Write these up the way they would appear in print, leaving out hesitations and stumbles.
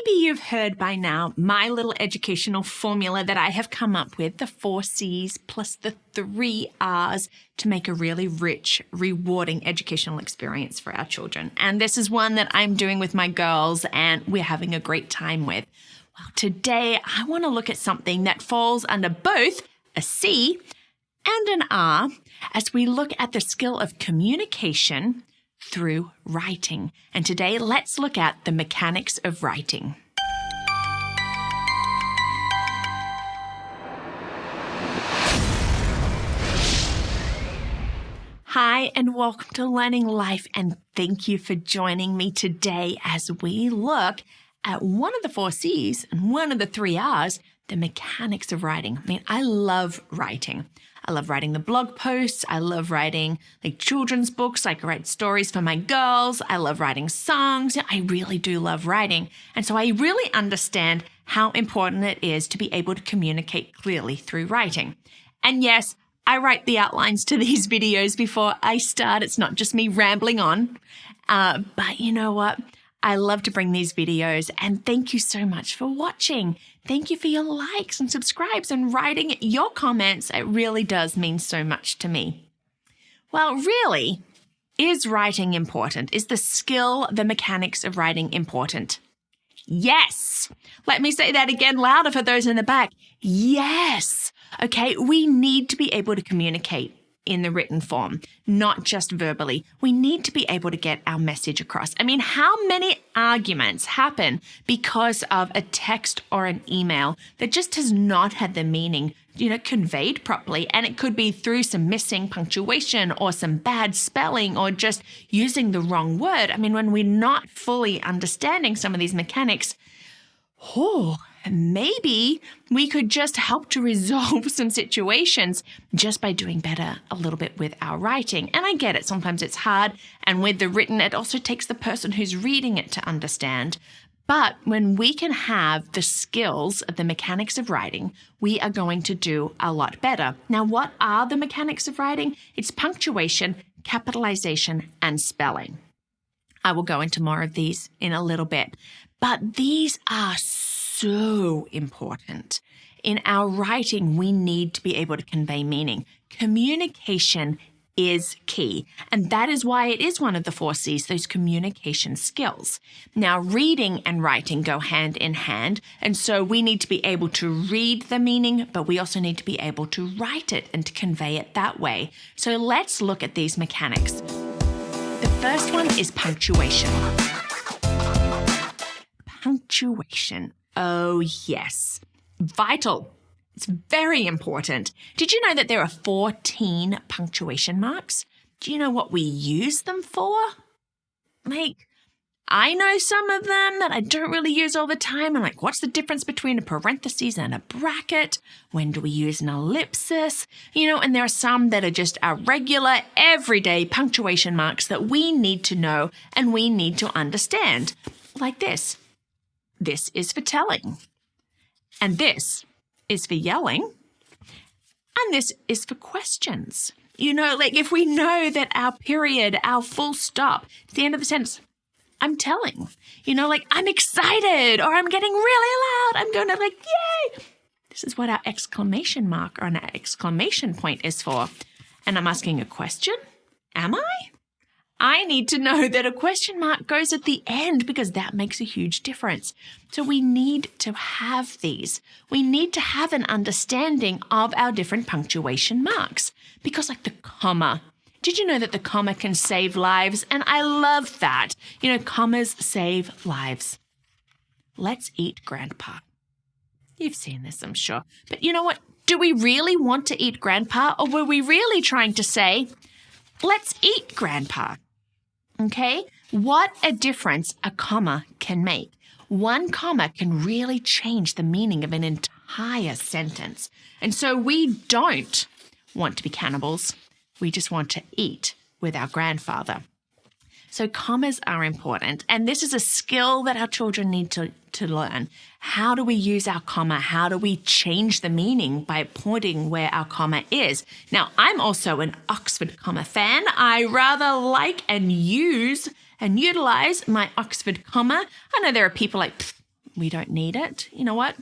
maybe you've heard by now my little educational formula that I have come up with, the 4 C's plus the 3 R's to make a really rich, rewarding educational experience for our children. And this is one that I'm doing with my girls and we're having a great time with. Well, today I want to look at something that falls under both a C and an R as we look at the skill of communication through writing. And today, let's look at the mechanics of writing. Hi, and welcome to Learning Life, and thank you for joining me today as we look at one of the 4 C's and one of the 3 R's, the mechanics of writing. I mean, I love writing. I love writing the blog posts. I love writing children's books. I write stories for my girls. I love writing songs. I really do love writing. And so I really understand how important it is to be able to communicate clearly through writing. And yes, I write the outlines to these videos before I start. It's not just me rambling on. But you know what? I love to bring these videos, and thank you so much for watching. Thank you for your likes and subscribes and writing your comments. It really does mean so much to me. Well, really, is writing important? Is the skill, the mechanics of writing important? Yes. Let me say that again louder for those in the back. Yes. Okay, we need to be able to communicate in the written form, not just verbally. We need to be able to get our message across. I mean, how many arguments happen because of a text or an email that just has not had the meaning, conveyed properly? And it could be through some missing punctuation or some bad spelling or just using the wrong word. I mean, when we're not fully understanding some of these mechanics, maybe we could just help to resolve some situations just by doing better a little bit with our writing. And I get it. Sometimes it's hard. And with the written, it also takes the person who's reading it to understand. But when we can have the skills of the mechanics of writing, we are going to do a lot better. Now, what are the mechanics of writing? It's punctuation, capitalization, and spelling. I will go into more of these in a little bit. But these are so important. In our writing, we need to be able to convey meaning. Communication is key. And that is why it is one of the 4 C's, those communication skills. Now, reading and writing go hand in hand. And so we need to be able to read the meaning, but we also need to be able to write it and to convey it that way. So let's look at these mechanics. The first one is punctuation. Punctuation. Oh, yes. Vital. It's very important. Did you know that there are 14 punctuation marks? Do you know what we use them for? I know some of them that I don't really use all the time. I'm like, what's the difference between a parenthesis and a bracket? When do we use an ellipsis? And there are some that are just our regular, everyday punctuation marks that we need to know and we need to understand. Like this. This is for telling, and this is for yelling, and this is for questions. If we know that our period, our full stop, at the end of the sentence, I'm telling, I'm excited, or I'm getting really loud, I'm going to yay! This is what our exclamation mark or an exclamation point is for. And I'm asking a question, am I? I need to know that a question mark goes at the end because that makes a huge difference. So we need to have these. We need to have an understanding of our different punctuation marks because the comma. Did you know that the comma can save lives? And I love that. Commas save lives. Let's eat grandpa. You've seen this, I'm sure. But you know what? Do we really want to eat grandpa, or were we really trying to say, let's eat grandpa? Okay, what a difference a comma can make. One comma can really change the meaning of an entire sentence. And so we don't want to be cannibals. We just want to eat with our grandfather. So commas are important. And this is a skill that our children need to learn. How do we use our comma? How do we change the meaning by pointing where our comma is? Now, I'm also an Oxford comma fan. I rather like and use and utilize my Oxford comma. I know there are people like, We don't need it. You know what?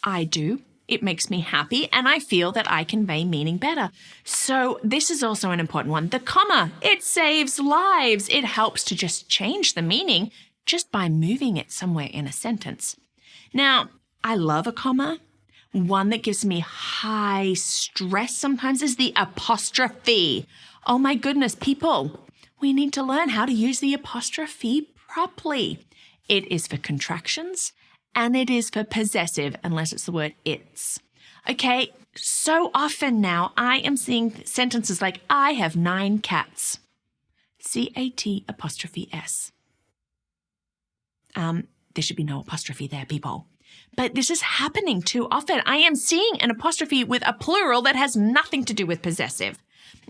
I do. It makes me happy, and I feel that I convey meaning better. So this is also an important one. The comma, it saves lives. It helps to just change the meaning just by moving it somewhere in a sentence. Now, I love a comma. One that gives me high stress sometimes is the apostrophe. Oh my goodness, people, we need to learn how to use the apostrophe properly. It is for contractions and it is for possessive, unless it's the word it's. Okay, so often now I am seeing sentences like, I have 9 cats. C-A-T''S. There should be no apostrophe there, people. But this is happening too often. I am seeing an apostrophe with a plural that has nothing to do with possessive.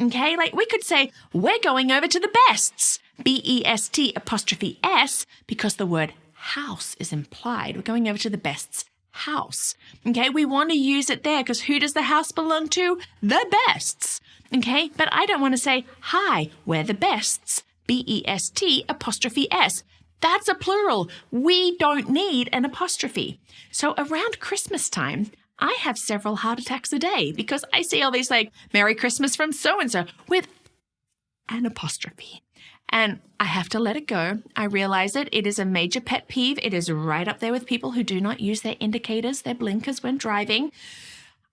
Okay, like we could say, we're going over to the bests. B-E-S-T''S, because the word house is implied. We're going over to the bests' house. Okay, we want to use it there because who does the house belong to? The bests. Okay, but I don't want to say, hi, we're the bests. B-E-S-T''S. That's a plural. We don't need an apostrophe. So around Christmas time, I have several heart attacks a day because I see all these like, Merry Christmas from so-and-so with an apostrophe. And I have to let it go. I realize it. It is a major pet peeve. It is right up there with people who do not use their indicators, their blinkers when driving.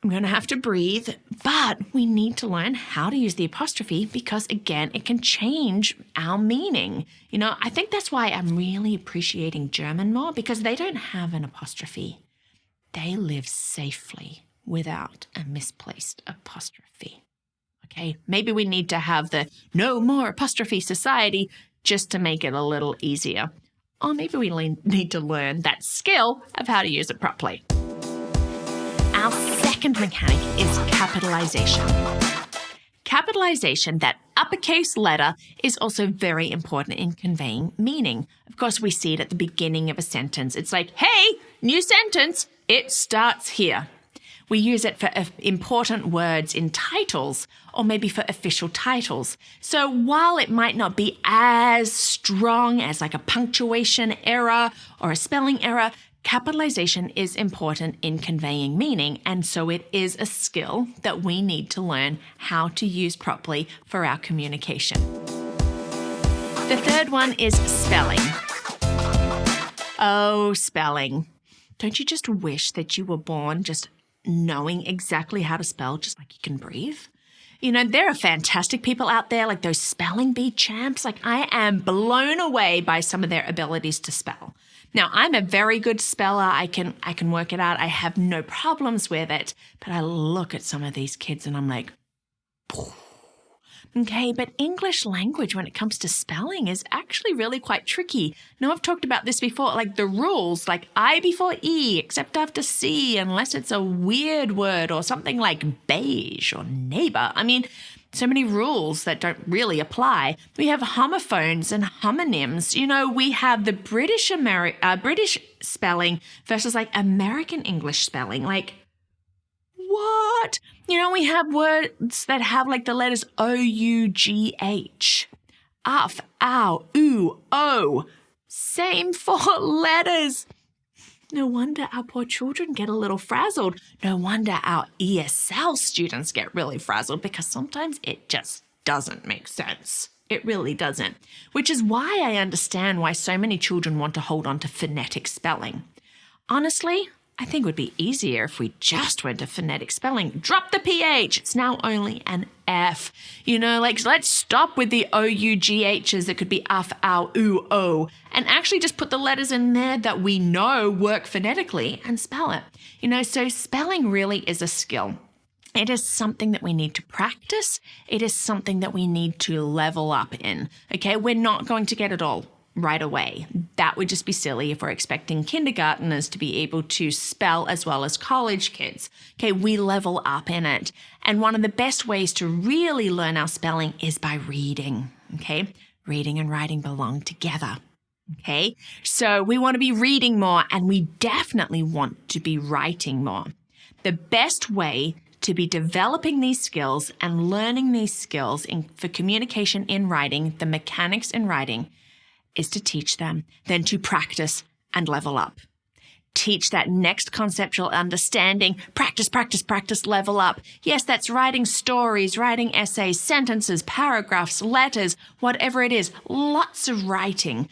I'm going to have to breathe, but we need to learn how to use the apostrophe because, again, it can change our meaning. You know, I think that's why I'm really appreciating German more because they don't have an apostrophe. They live safely without a misplaced apostrophe. Okay, maybe we need to have the no more apostrophe society just to make it a little easier. Or maybe we need to learn that skill of how to use it properly. Our second mechanic is capitalization. Capitalization, that uppercase letter, is also very important in conveying meaning. Of course, we see it at the beginning of a sentence. It's like, hey, new sentence, it starts here. We use it for important words in titles or maybe for official titles. So while it might not be as strong as like a punctuation error or a spelling error, capitalization is important in conveying meaning, and so it is a skill that we need to learn how to use properly for our communication. The third one is spelling. Oh, spelling. Don't you just wish that you were born just knowing exactly how to spell just like you can breathe? You know, there are fantastic people out there like those spelling bee champs. Like I am blown away by some of their abilities to spell. Now, I'm a very good speller. I can work it out. I have no problems with it. But I look at some of these kids and I'm like, poof. Okay, but English language when it comes to spelling is actually really quite tricky. Now, I've talked about this before, like the rules, like I before E, except after C, unless it's a weird word or something like beige or neighbor. I mean, so many rules that don't really apply. We have homophones and homonyms. You know, we have the British spelling versus like American English spelling. Like, what? You know, we have words that have like the letters O-U-G-H. Uff, ow, ooh, oh. Same 4 letters. No wonder our poor children get a little frazzled. No wonder our ESL students get really frazzled because sometimes it just doesn't make sense. It really doesn't. Which is why I understand why so many children want to hold on to phonetic spelling. Honestly, I think it would be easier if we just went to phonetic spelling. Drop the PH. It's now only an F. You know, like let's stop with the O-U-G-H's that could be uff, ow, ooh, oh, and actually just put the letters in there that we know work phonetically and spell it. You know, so spelling really is a skill. It is something that we need to practice. It is something that we need to level up in. Okay, we're not going to get it all right away. That would just be silly if we're expecting kindergarteners to be able to spell as well as college kids. Okay, we level up in it. And one of the best ways to really learn our spelling is by reading. Okay, reading and writing belong together. Okay, so we want to be reading more and we definitely want to be writing more. The best way to be developing these skills and learning these skills for communication in writing, the mechanics in writing, is to teach them, then to practice and level up. teach that next conceptual understanding, practice, practice, practice, level up. Yes, that's writing stories, writing essays, sentences, paragraphs, letters, whatever it is. Lots of writing,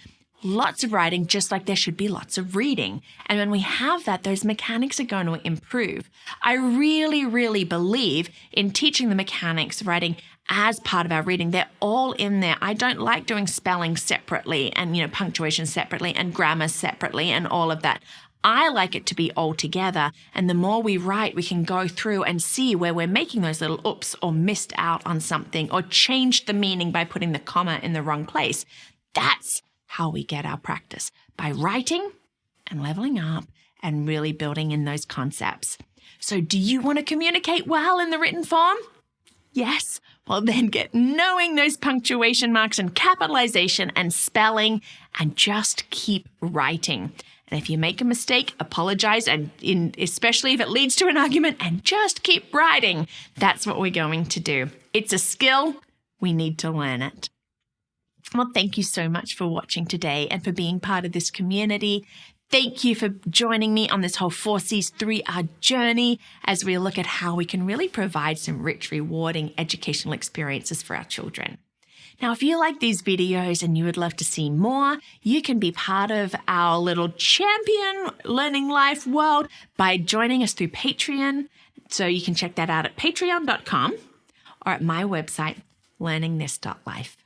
just like there should be lots of reading. And when we have that, those mechanics are going to improve. I really, really believe in teaching the mechanics of writing as part of our reading. They're all in there. I don't like doing spelling separately and, punctuation separately and grammar separately and all of that. I like it to be all together. And the more we write, we can go through and see where we're making those little oops or missed out on something or changed the meaning by putting the comma in the wrong place. That's how we get our practice, by writing and leveling up and really building in those concepts. So do you want to communicate well in the written form? Yes. Well, then get knowing those punctuation marks and capitalization and spelling and just keep writing. And if you make a mistake, apologize, and especially if it leads to an argument, and just keep writing. That's what we're going to do. It's a skill. We need to learn it. Well, thank you so much for watching today and for being part of this community. Thank you for joining me on this whole 4Cs 3R journey as we look at how we can really provide some rich, rewarding educational experiences for our children. Now, if you like these videos and you would love to see more, you can be part of our little champion learning life world by joining us through Patreon. So you can check that out at patreon.com or at my website, learningthis.life.